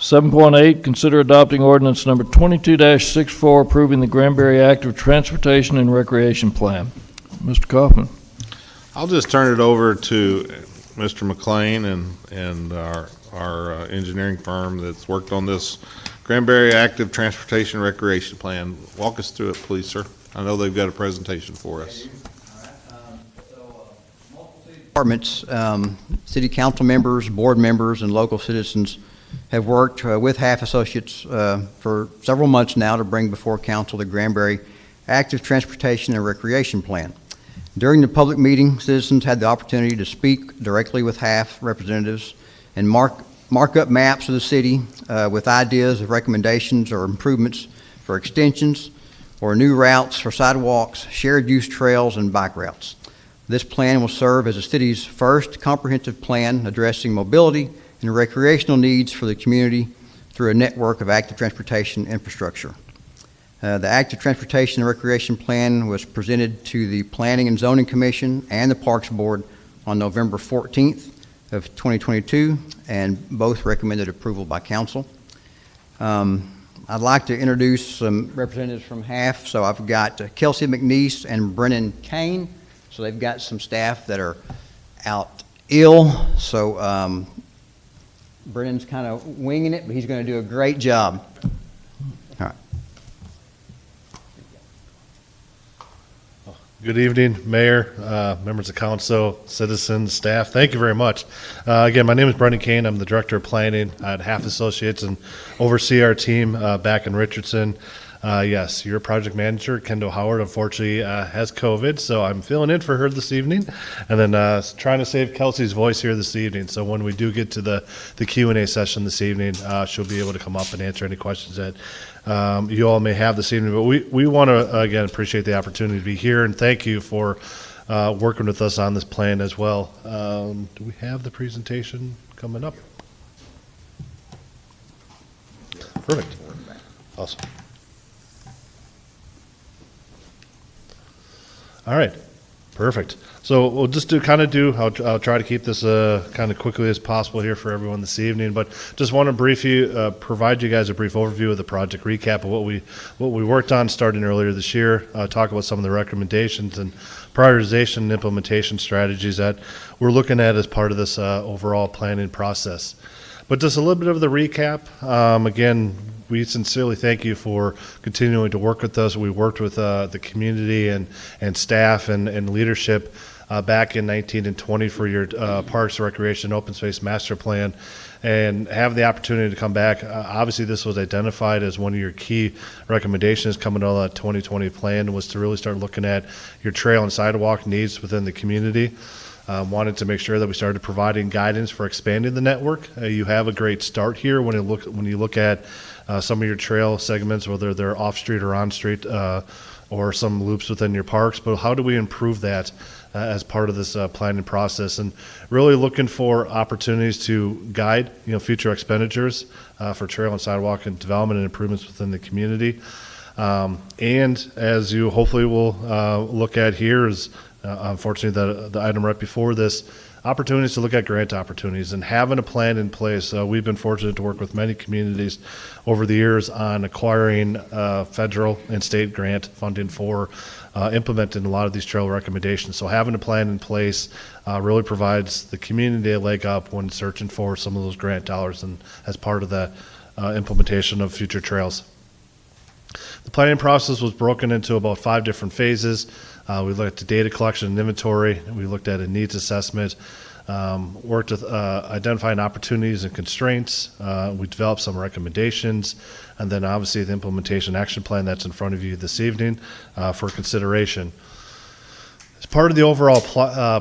7.8, consider adopting ordinance number 22-64, approving the Granbury Active Transportation and Recreation Plan. Mr. Kaufman. I'll just turn it over to Mr. McLean and our engineering firm that's worked on this Granbury Active Transportation and Recreation Plan. Walk us through it, please, sir. I know they've got a presentation for us. Multiple city departments, city council members, board members, and local citizens have worked with HAF Associates for several months now to bring before council the Granbury Active Transportation and Recreation Plan. During the public meeting, citizens had the opportunity to speak directly with HAF representatives and mark up maps of the city with ideas of recommendations or improvements for extensions or new routes for sidewalks, shared use trails, and bike routes. This plan will serve as the city's first comprehensive plan addressing mobility and recreational needs for the community through a network of active transportation infrastructure. The Active Transportation and Recreation Plan was presented to the Planning and Zoning Commission and the Parks Board on November 14th of 2022, and both recommended approval by council. I'd like to introduce some representatives from HAF. So I've got Kelsey McNeese and Brennan Kane. So they've got some staff that are out ill. So Brennan's kind of winging it, but he's going to do a great job. All right. Good evening, Mayor, members of council, citizens, staff. Thank you very much. Again, my name is Brendan Kane. I'm the Director of Planning at HAF Associates and oversee our team back in Richardson. Yes, your project manager, Kendall Howard, unfortunately has COVID, so I'm filling in for her this evening, and then trying to save Kelsey's voice here this evening. So when we do get to the Q&A session this evening, she'll be able to come up and answer any questions that you all may have this evening. But we want to, again, appreciate the opportunity to be here, and thank you for working with us on this plan as well. Do we have the presentation coming up? Perfect. Awesome. All right, perfect. So we'll just I'll try to keep this kind of quickly as possible here for everyone this evening, but just want to provide you guys a brief overview of the project, recap of what we worked on starting earlier this year, talk about some of the recommendations and prioritization and implementation strategies that we're looking at as part of this overall planning process. But just a little bit of the recap. Again, we sincerely thank you for continuing to work with us. We worked with the community and staff and leadership back in 19 and 20 for your Parks, Recreation, Open Space Master Plan, and have the opportunity to come back. Obviously, this was identified as one of your key recommendations coming out of that 2020 plan, was to really start looking at your trail and sidewalk needs within the community. Wanted to make sure that we started providing guidance for expanding the network. You have a great start here when you look at some of your trail segments, whether they're off-street or on-street, or some loops within your parks. But how do we improve that as part of this planning process? And really looking for opportunities to guide, future expenditures for trail and sidewalk and development and improvements within the community. And as you hopefully will look at here is, unfortunately, the item right before this, opportunities to look at grant opportunities and having a plan in place. We've been fortunate to work with many communities over the years on acquiring federal and state grant funding for implementing a lot of these trail recommendations. So having a plan in place really provides the community a leg up when searching for some of those grant dollars and as part of the implementation of future trails. The planning process was broken into about 5 different phases. We looked at data collection and inventory. We looked at a needs assessment, worked with identifying opportunities and constraints. We developed some recommendations, and then obviously the implementation action plan that's in front of you this evening for consideration. As part of the overall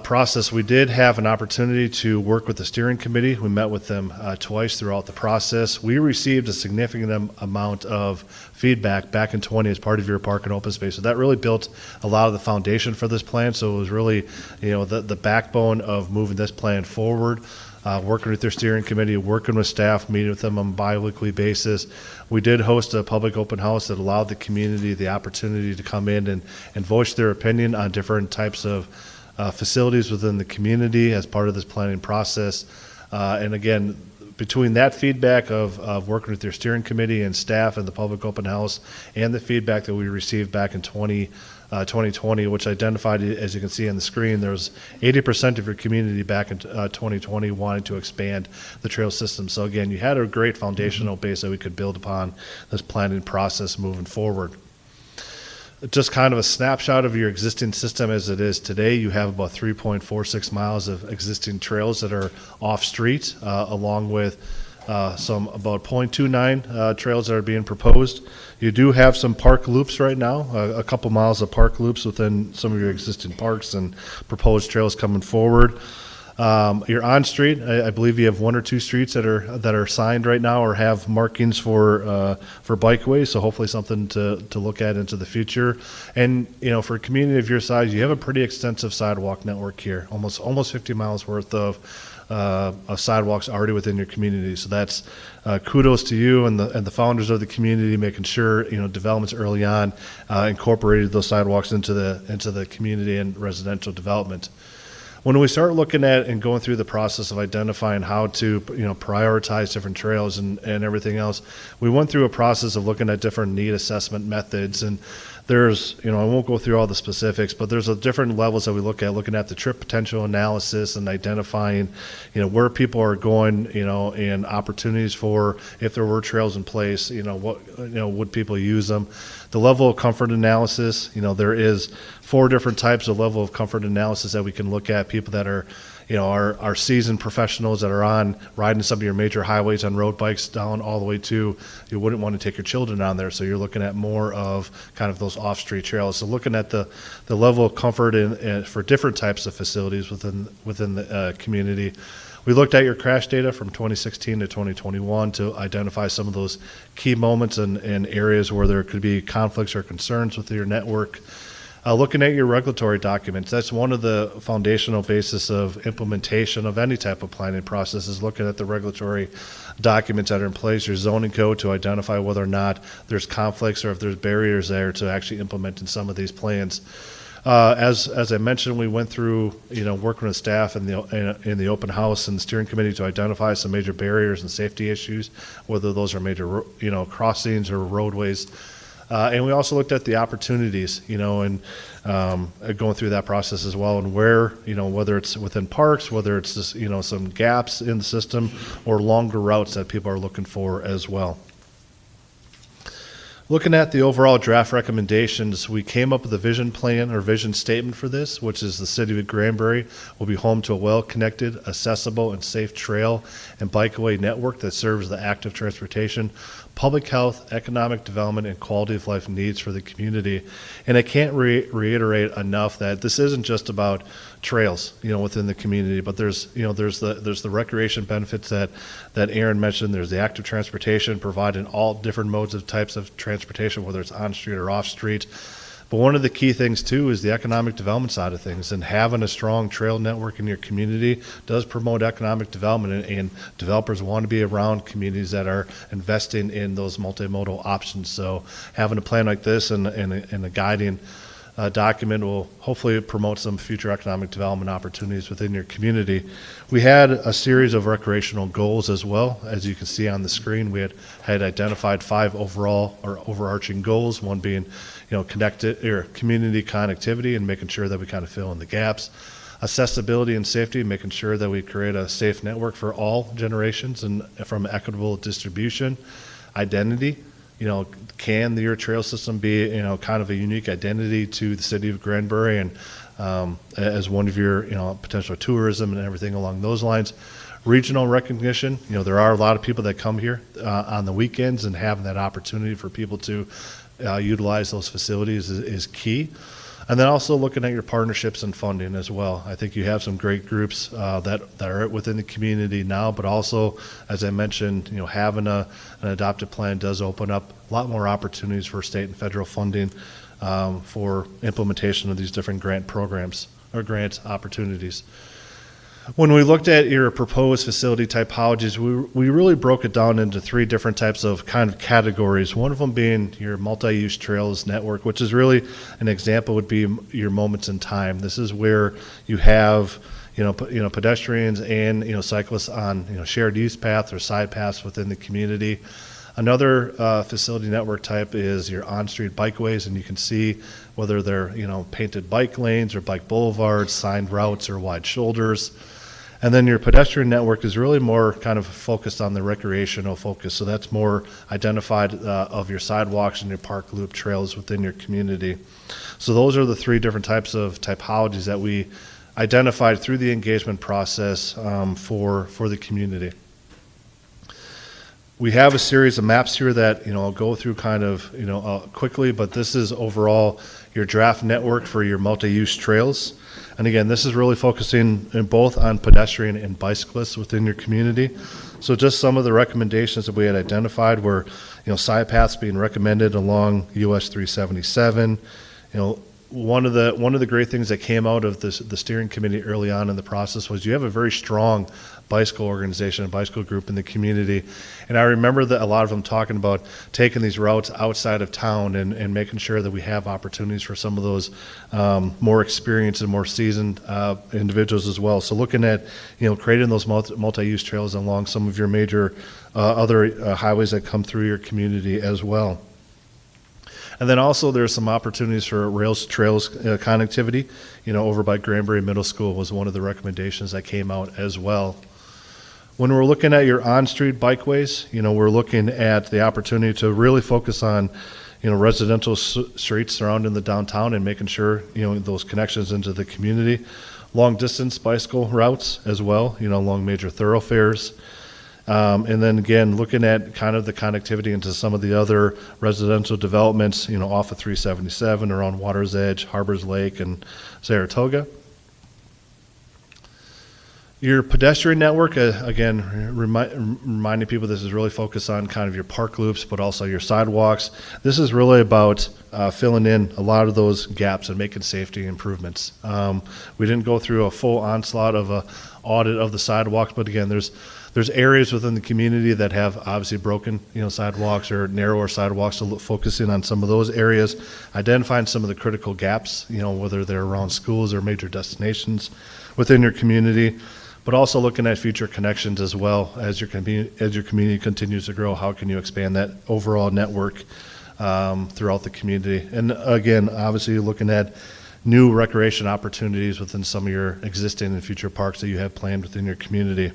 process, we did have an opportunity to work with the steering committee. We met with them twice throughout the process. We received a significant amount of feedback back in 20 as part of your park and open space. So that really built a lot of the foundation for this plan. So it was really, the backbone of moving this plan forward. Working with their steering committee, working with staff, meeting with them on a bi-weekly basis. We did host a public open house that allowed the community the opportunity to come in and voice their opinion on different types of facilities within the community as part of this planning process. And again, Between that feedback of working with your steering committee and staff and the public open house and the feedback that we received back in 2020, which identified, as you can see on the screen, there was 80% of your community back in 2020 wanting to expand the trail system. So again, you had a great foundational base that we could build upon this planning process moving forward. Just kind of a snapshot of your existing system as it is today. You have about 3.46 miles of existing trails that are off-street, along with some about 0.29 trails that are being proposed. You do have some park loops right now, a couple miles of park loops within some of your existing parks and proposed trails coming forward. You're on street. I believe you have one or two streets that are signed right now or have markings for bikeways. So hopefully something to look at into the future. And for a community of your size, you have a pretty extensive sidewalk network here. Almost 50 miles worth of sidewalks already within your community. So that's kudos to you and the founders of the community, making sure developments early on incorporated those sidewalks into the community and residential development. When we start looking at and going through the process of identifying how to prioritize different trails and everything else, we went through a process of looking at different need assessment methods. And there's, I won't go through all the specifics, but there's different levels that we look at, looking at the trip potential analysis and identifying, where people are going, and opportunities for, if there were trails in place, would people use them? The level of comfort analysis, there is 4 different types of level of comfort analysis that we can look at. People that are, are seasoned professionals that are on riding some of your major highways on road bikes down all the way to, you wouldn't want to take your children on there. So you're looking at more of kind of those off-street trails. So looking at the level of comfort for different types of facilities within the community. We looked at your crash data from 2016 to 2021 to identify some of those key moments and areas where there could be conflicts or concerns with your network. Looking at your regulatory documents, that's one of the foundational basis of implementation of any type of planning process, is looking at the regulatory documents that are in place, your zoning code, to identify whether or not there's conflicts or if there's barriers there to actually implementing some of these plans. As I mentioned, we went through, working with staff in the open house and the steering committee to identify some major barriers and safety issues, whether those are major, crossings or roadways. And we also looked at the opportunities, and going through that process as well, and where, whether it's within parks, whether it's just, some gaps in the system or longer routes that people are looking for as well. Looking at the overall draft recommendations, we came up with a vision plan or vision statement for this, which is the city of Granbury will be home to a well-connected, accessible, and safe trail and bikeway network that serves the active transportation, public health, economic development, and quality of life needs for the community. And I can't reiterate enough that this isn't just about trails, within the community, but there's the recreation benefits that Aaron mentioned. There's the active transportation, providing all different modes of types of transportation, whether it's on street or off street. But one of the key things too is the economic development side of things, and having a strong trail network in your community does promote economic development, and developers want to be around communities that are investing in those multimodal options. So having a plan like this and a guiding document will hopefully promote some future economic development opportunities within your community. We had a series of recreational goals as well. As you can see on the screen, we had identified 5 overall or overarching goals, one being connected or community connectivity and making sure that we kind of fill in the gaps. Accessibility and safety, making sure that we create a safe network for all generations and from equitable distribution. Identity, can your trail system be, kind of a unique identity to the city of Granbury and as one of your, potential tourism and everything along those lines. Regional recognition, there are a lot of people that come here on the weekends, and having that opportunity for people to utilize those facilities is key. And then also looking at your partnerships and funding as well. I think you have some great groups that are within the community now, but also, as I mentioned, having an adopted plan does open up a lot more opportunities for state and federal funding for implementation of these different grant programs or grant opportunities. When we looked at your proposed facility typologies, we really broke it down into 3 different types of kind of categories. One of them being your multi-use trails network, which is really an example would be your moments in time. This is where you have, pedestrians and, cyclists on, shared use paths or side paths within the community. Another facility network type is your on-street bikeways, and you can see whether they're, painted bike lanes or bike boulevards, signed routes, or wide shoulders. And then your pedestrian network is really more kind of focused on the recreational focus. So that's more identified of your sidewalks and your park loop trails within your community. So those are the three different types of typologies that we identified through the engagement process for the community. We have a series of maps here that, I'll go through kind of, quickly, but this is overall your draft network for your multi-use trails. And again, this is really focusing in both on pedestrian and bicyclists within your community. So just some of the recommendations that we had identified were, side paths being recommended along US 377. One of the great things that came out of the steering committee early on in the process was you have a very strong bicycle organization, a bicycle group in the community. And I remember that a lot of them talking about taking these routes outside of town and making sure that we have opportunities for some of those more experienced and more seasoned individuals as well. So looking at, creating those multi-use trails along some of your major other highways that come through your community as well. And then also there's some opportunities for rails to trails connectivity. Over by Granbury Middle School was one of the recommendations that came out as well. When we're looking at your on-street bikeways, we're looking at the opportunity to really focus on, residential streets surrounding the downtown and making sure, those connections into the community. Long-distance bicycle routes as well, along major thoroughfares. And then again, looking at kind of the connectivity into some of the other residential developments, off of 377 around Water's Edge, Harbors Lake, and Saratoga. Your pedestrian network, again, reminding people this is really focused on kind of your park loops, but also your sidewalks. This is really about filling in a lot of those gaps and making safety improvements. We didn't go through a full onslaught of a audit of the sidewalks, but again, there's areas within the community that have obviously broken, sidewalks or narrower sidewalks, so focusing on some of those areas, identifying some of the critical gaps, whether they're around schools or major destinations within your community, but also looking at future connections as well as your community continues to grow. How can you expand that overall network throughout the community? And again, obviously looking at new recreation opportunities within some of your existing and future parks that you have planned within your community.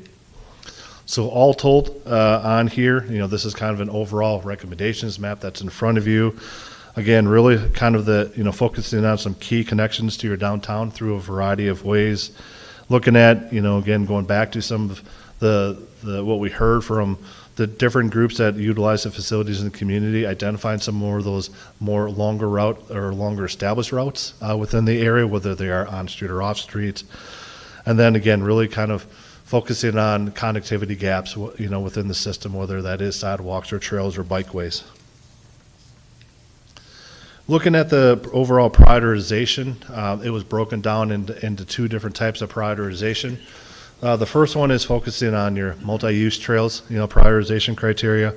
So all told, on here, this is kind of an overall recommendations map that's in front of you. Again, really kind of the, focusing on some key connections to your downtown through a variety of ways. Looking at, again, going back to some of the what we heard from the different groups that utilize the facilities in the community, identifying some more of those more longer route or longer established routes within the area, whether they are on street or off street. And then again, really kind of focusing on connectivity gaps, within the system, whether that is sidewalks or trails or bikeways. Looking at the overall prioritization, it was broken down into two different types of prioritization. The first one is focusing on your multi-use trails, prioritization criteria.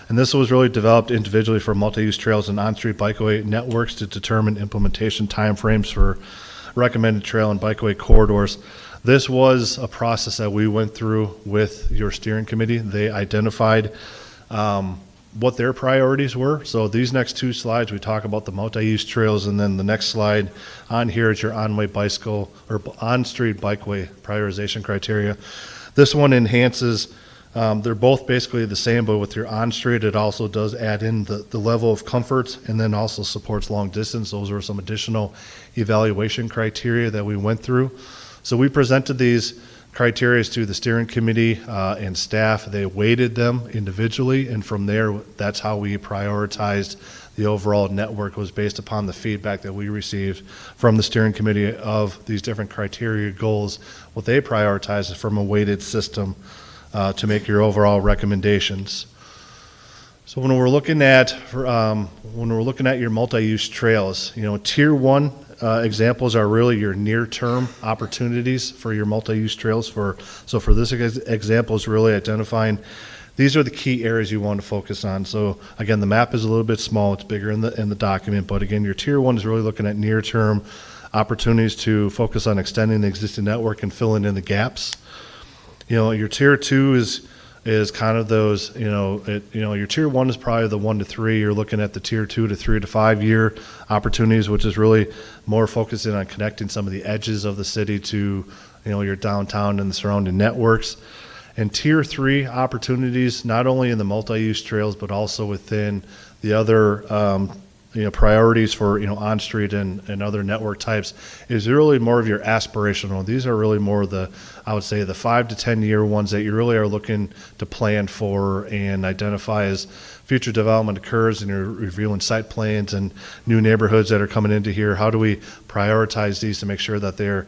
And this was really developed individually for multi-use trails and on-street bikeway networks to determine implementation timeframes for recommended trail and bikeway corridors. This was a process that we went through with your steering committee. They identified what their priorities were. So these next two slides, we talk about the multi-use trails, and then the next slide on here is your on-way bicycle or on-street bikeway prioritization criteria. This one enhances, they're both basically the same, but with your on-street, it also does add in the level of comfort and then also supports long distance. Those are some additional evaluation criteria that we went through. So we presented these criteria to the steering committee and staff. They weighted them individually, and from there, that's how we prioritized the overall network, was based upon the feedback that we received from the steering committee of these different criteria goals. What they prioritized is from a weighted system to make your overall recommendations. So when we're looking at your multi-use trails, tier 1 examples are really your near-term opportunities for your multi-use trails. So for this example, is really identifying these are the key areas you want to focus on. So again, the map is a little bit small; it's bigger in the document. But again, your tier 1 is really looking at near-term opportunities to focus on extending the existing network and filling in the gaps. Your tier 2 is kind of those, your tier 1 is probably the 1 to 3. You're looking at the tier 2 to 3 to 5 year opportunities, which is really more focusing on connecting some of the edges of the city to, your downtown and the surrounding networks. And tier 3 opportunities, not only in the multi-use trails, but also within the other, priorities for, on-street and other network types, is really more of your aspirational. These are really more I would say the 5 to 10 year ones that you really are looking to plan for and identify as future development occurs, and you're reviewing site plans and new neighborhoods that are coming into here. How do we prioritize these to make sure that they're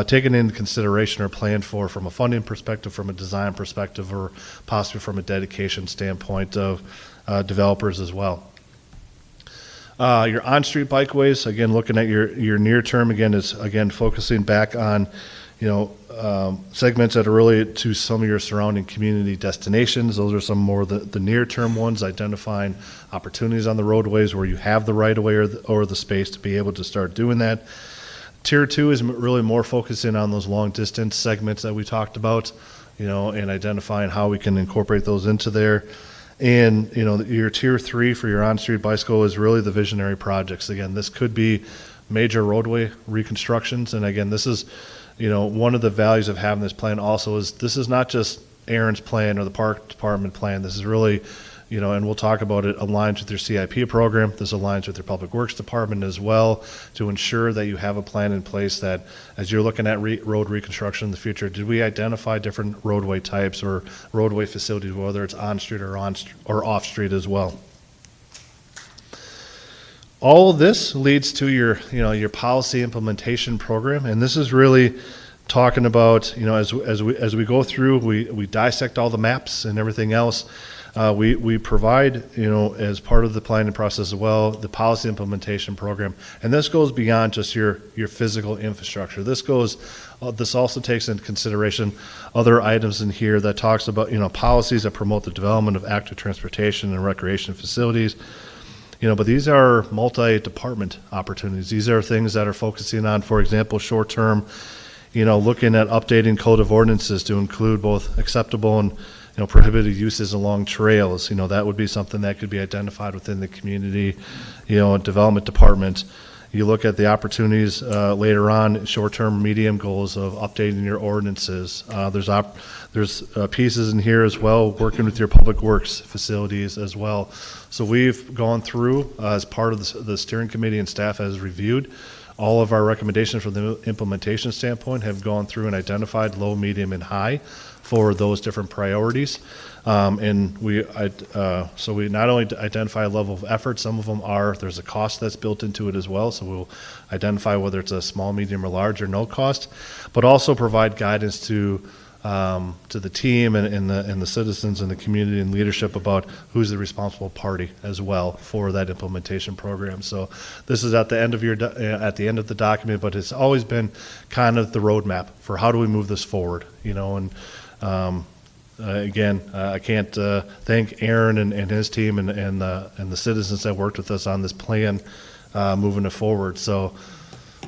taken into consideration or planned for from a funding perspective, from a design perspective, or possibly from a dedication standpoint of developers as well. Your on-street bikeways, again, looking at your near term, again, is again focusing back on, segments that are really to some of your surrounding community destinations. Those are some more the near term ones, identifying opportunities on the roadways where you have the right of way or the space to be able to start doing that. Tier 2 is really more focusing on those long distance segments that we talked about, and identifying how we can incorporate those into there. And, your tier 3 for your on-street bicycle is really the visionary projects. Again, this could be major roadway reconstructions. And again, this is, one of the values of having this plan also is this is not just Aaron's plan or the park department plan. This is really, and we'll talk about it, aligns with your CIP program. This aligns with your public works department as well, to ensure that you have a plan in place that as you're looking at road reconstruction in the future, did we identify different roadway types or roadway facilities, whether it's on street or off street as well. All of this leads to your policy implementation program, and this is really talking about, as we go through, we dissect all the maps and everything else. We provide, as part of the planning process as well, the policy implementation program, and this goes beyond just your physical infrastructure. This also takes into consideration other items in here that talks about, policies that promote the development of active transportation and recreation facilities. But these are multi-department opportunities. These are things that are focusing on, for example, short-term, looking at updating code of ordinances to include both acceptable and prohibited uses along trails. That would be something that could be identified within the community, development department. You look at the opportunities later on, short-term, medium goals of updating your ordinances. There's pieces in here as well, working with your public works facilities as well. So we've gone through, as part of the steering committee and staff has reviewed, all of our recommendations from the implementation standpoint have gone through and identified low, medium, and high for those different priorities. And so we not only identify a level of effort, some of them there's a cost that's built into it as well. So we'll identify whether it's a small, medium, or large, or no cost, but also provide guidance to the team and the citizens and the community and leadership about who's the responsible party as well for that implementation program. So this is at the end of the document, but it's always been kind of the roadmap for how do we move this forward, and again, I can't thank Aaron and his team and the citizens that worked with us on this plan moving it forward. So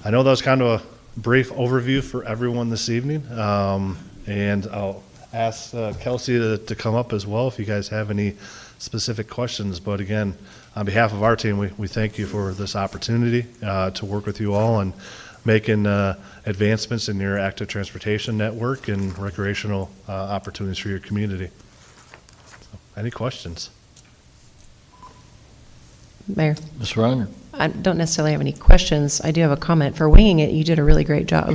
I know that was kind of a brief overview for everyone this evening. And I'll ask Kelsey to come up as well if you guys have any specific questions. But again, on behalf of our team, we thank you for this opportunity to work with you all and making advancements in your active transportation network and recreational opportunities for your community. So, any questions? Mayor, Ms. Reiner. I don't necessarily have any questions. I do have a comment. For winging it, you did a really great job.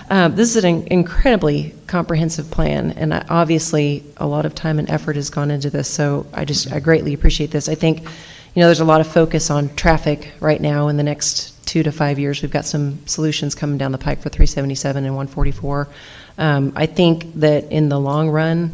This is an incredibly comprehensive plan, and obviously a lot of time and effort has gone into this, so I greatly appreciate this. I think, there's a lot of focus on traffic right now. In the next 2 to 5 years, we've got some solutions coming down the pike for 377 and 144. I think that in the long run,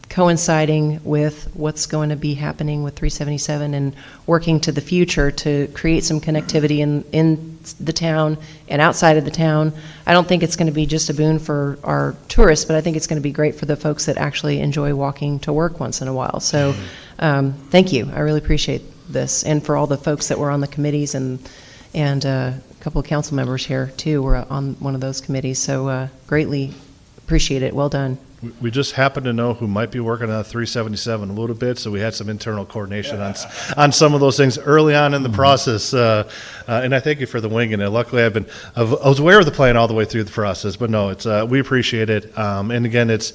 coinciding with what's going to be happening with 377 and working to the future to create some connectivity in the town and outside of the town. I don't think it's going to be just a boon for our tourists, but I think it's going to be great for the folks that actually enjoy walking to work once in a while. So thank you. I really appreciate this. And for all the folks that were on the committees and couple of council members here, too, were on one of those committees, so greatly appreciate it. Well done. We just happen to know who might be working on 377 a little bit, so we had some internal coordination on some of those things early on in the process. And I thank you for the wing. And luckily, I was aware of the plan all the way through the process. But no, it's we appreciate it. And again, it's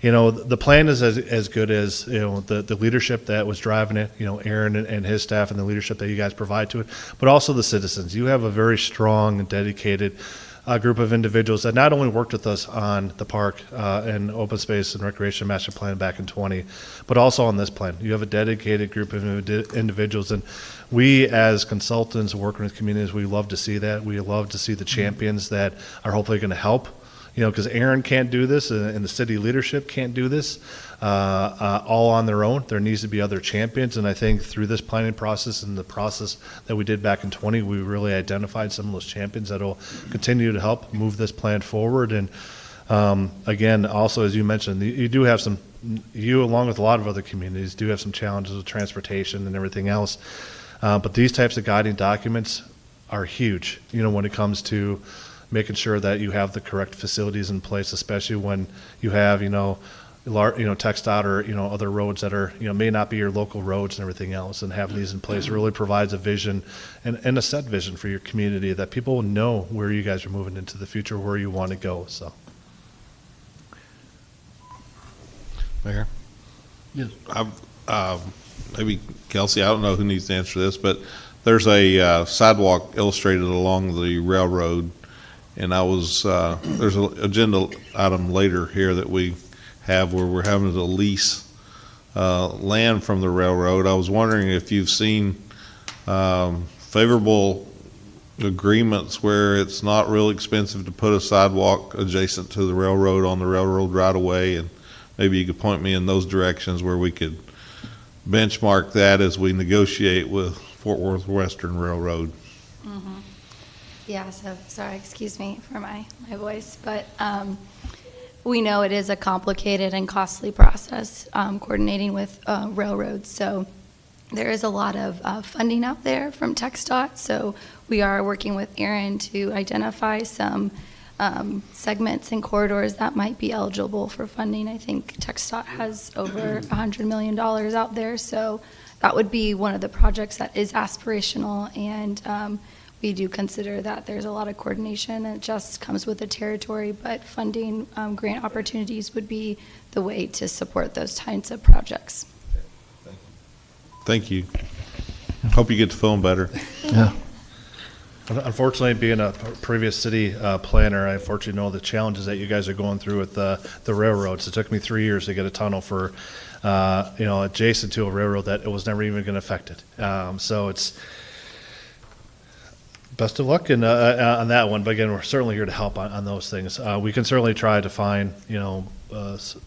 the plan is as good as the leadership that was driving it. Aaron and his staff and the leadership that you guys provide to it, but also the citizens. You have a very strong and dedicated group of individuals that not only worked with us on the park and open space and recreation master plan back in 20, but also on this plan. You have a dedicated group of individuals, and we as consultants working with communities, we love to see that. We love to see the champions that are hopefully going to help. Because Aaron can't do this and the city leadership can't do this all on their own. There needs to be other champions, and I think through this planning process and the process that we did back in 20, we really identified some of those champions that will continue to help move this plan forward. And again, also, as you mentioned, you do have you along with a lot of other communities, do have some challenges with transportation and everything else. But these types of guiding documents are huge, when it comes to making sure that you have the correct facilities in place, especially when you have, TxDOT or, other roads that are, may not be your local roads and everything else, and having these in place really provides a vision and a set vision for your community that people will know where you guys are moving into the future, where you want to go, so. Mayor? Yes. Maybe Kelsey, I don't know who needs to answer this, but there's a sidewalk illustrated along the railroad. And there's an agenda item later here that we have where we're having to lease land from the railroad. I was wondering if you've seen favorable agreements where it's not real expensive to put a sidewalk adjacent to the railroad on the railroad right away, and maybe you could point me in those directions where we could benchmark that as we negotiate with Fort Worth Western Railroad. Mm-hmm. Yeah, so sorry, excuse me for my voice, but we know it is a complicated and costly process coordinating with railroads. So there is a lot of funding out there from TxDOT. So we are working with Aaron to identify some segments and corridors that might be eligible for funding. I think TxDOT has over $100 million out there. So that would be one of the projects that is aspirational, and we do consider that there's a lot of coordination. It just comes with the territory, but funding grant opportunities would be the way to support those kinds of projects. Thank you. Hope you get to feeling better. Yeah. Unfortunately, being a previous city planner, I unfortunately know the challenges that you guys are going through with the railroads. It took me 3 years to get a tunnel for, adjacent to a railroad that it was never even going to affect it. So it's best of luck on that one. But again, we're certainly here to help on those things. We can certainly try to find,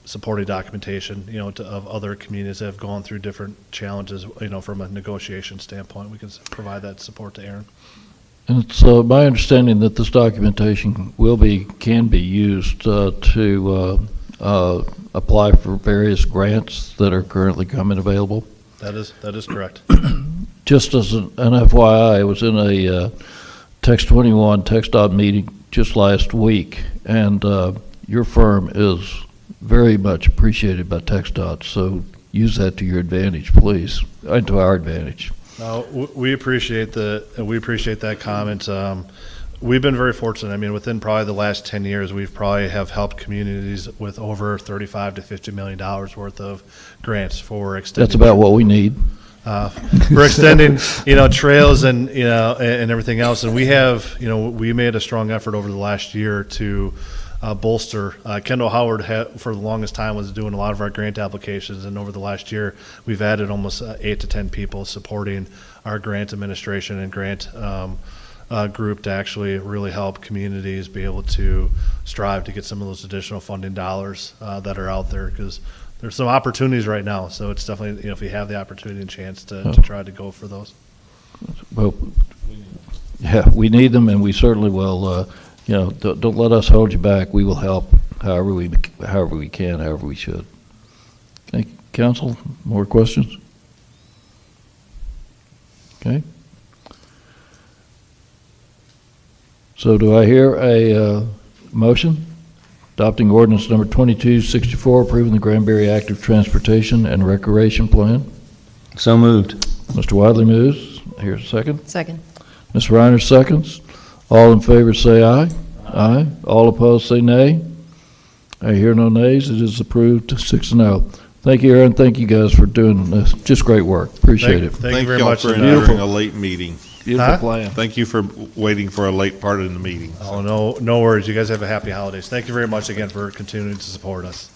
supporting documentation, of other communities that have gone through different challenges, from a negotiation standpoint. We can provide that support to Aaron. And it's my understanding that this documentation can be used to apply for various grants that are currently coming available. That is correct. Just as an FYI, I was in a Text 21 TxDOT meeting just last week, and your firm is very much appreciated by TxDOT, so use that to your advantage, please, and to our advantage. We appreciate that comment. We've been very fortunate. I mean, within probably the last 10 years, we've probably have helped communities with over $35 to $50 million worth of grants for extending. That's about what we need. For extending, trails and, and everything else. And we have, we made a strong effort over the last year to bolster. Kendall Howard, for the longest time, was doing a lot of our grant applications. And over the last year, we've added almost 8 to 10 people supporting our grant administration and grant group to actually really help communities be able to strive to get some of those additional funding dollars that are out there, because there's some opportunities right now. So it's definitely, if you have the opportunity and chance to try to go for those. Well, yeah, we need them, and we certainly will. Don't let us hold you back. We will help however we can, however we should. Okay, Council, more questions? So do I hear a motion? Adopting ordinance number 2264, approving the Granbury Active Transportation and Recreation Plan. So moved. Mr. Wadley moves. Here's a second. Second. Ms. Reiner seconds. All in favor say aye. Aye. All opposed say nay. I hear no nays. It is approved 6-0. Thank you, Aaron. Thank you guys for doing this. Just great work. Appreciate it. Thank you very y'all much. for and, enduring a late meeting. Beautiful Huh? plan. Thank you for waiting for a late part in the meeting. Oh, no worries. You guys have a happy holidays. Thank you very much again for continuing to support us.